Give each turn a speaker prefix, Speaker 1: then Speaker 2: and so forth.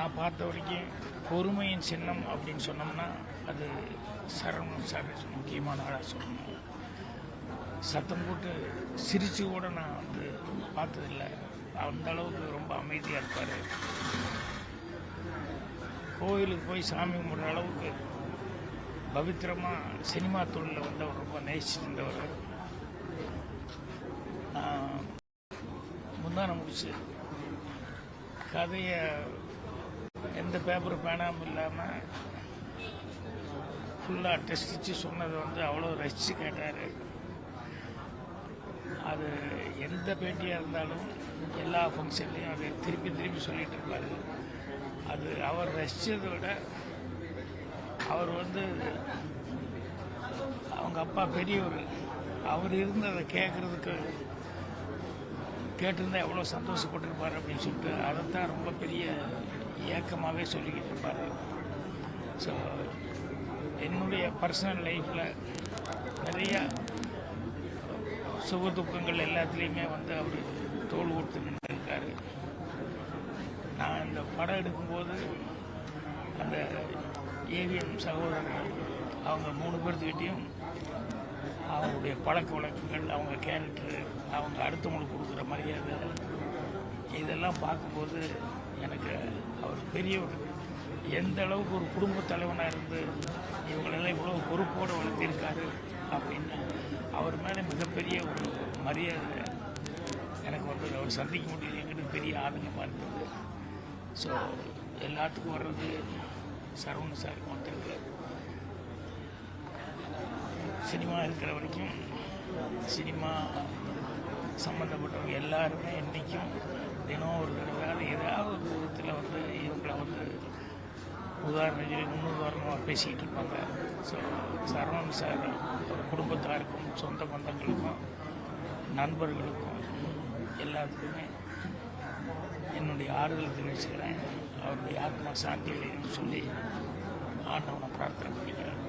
Speaker 1: நான் பார்த்த வரைக்கும் பொறுமையின் சின்னம் அப்படின்னு சொன்னோம்னா அது சரவணன் சார் முக்கியமான ஆளாக சொல்லணும். சத்தம் போட்டு சிரித்து கூட நான் வந்து பார்த்ததில்லை. அந்த அளவுக்கு ரொம்ப அமைதியாக இருப்பார். கோயிலுக்கு போய் சாமி கும்பிட்ற அளவுக்கு பவித்திரமாக சினிமா தொழிலில் வந்து அவர் ரொம்ப நேசிச்சிருந்தவர். நான் முந்தான முடிச்சு கதையை எந்த பேப்பர் பேனாமல் இல்லாமல் ஃபுல்லாக டெஸ்டிச்சு சொன்னதை வந்து அவ்வளோ ரசித்து கேட்டார். அது எந்த பேட்டியாக இருந்தாலும் எல்லா ஃபங்க்ஷன்லேயும் அதை திருப்பி திருப்பி சொல்லிகிட்டு இருப்பார். அது அவர் ரசித்ததை விட அவர் வந்து அவங்க அப்பா பெரியவர், அவர் இருந்து அதை கேட்குறதுக்கு கேட்டிருந்தா எவ்வளோ சந்தோஷப்பட்டிருப்பார் அப்படின்னு சொல்லிட்டு அதைத்தான் ரொம்ப பெரிய ஏக்கமாகவே சொல்லிக்கிட்டு இருப்பார். ஸோ என்னுடைய பர்சனல் லைஃப்பில் நிறையா சுக துக்கங்கள் எல்லாத்துலேயுமே வந்து அவர் தோள் கொடுத்து நின்றுருக்காரு. நான் இந்த படம் எடுக்கும்போது அந்த ஏவிஎம் சகோதரர்கள் அவங்க 3 பேர்த்துக்கிட்டையும் அவங்களுடைய பழக்க வழக்கங்கள், அவங்க கேரக்டரு, அவங்க அடுத்தவங்களுக்கு கொடுக்குற மரியாதை, இதெல்லாம் பார்க்கும்போது எனக்கு அவர் பெரியவர் எந்த அளவுக்கு ஒரு குடும்ப தலைவனாக இருந்து இவங்களெல்லாம் இவ்வளோ பொறுப்போடு வளர்த்திருக்காரு அப்படின்னு அவர் மேலே மிகப்பெரிய ஒரு மரியாதை எனக்கு வந்து அவர் சந்திக்க முடியுது. எங்களுக்கு பெரிய ஆதங்கமாக இருக்குது. ஸோ எல்லாத்துக்கும் வர்றது சரவணன் சாருக்கு வந்துருக்கு. சினிமா இருக்கிற வரைக்கும் சினிமா சம்மந்தப்பட்டவங்க எல்லாருமே இன்றைக்கும் தினம் ஒரு தடவை ஏதாவது ஒரு விதத்தில் வந்து இவங்களை வந்து முன்னுதாரணமாக பேசிக்கிட்டு இருப்பாங்க. ஸோ சரவணன் சார் ஒரு குடும்பத்தாருக்கும் சொந்த பந்தங்களுக்கும் நண்பர்களுக்கும் எல்லாத்துக்குமே என்னுடைய ஆறுதல் தெரிவிச்சுக்கிறேன். அவருடைய ஆத்மா சாந்தி அடையணும்னு சொல்லி ஆண்டவனை பிரார்த்தனை பண்ணிக்கிறேன்.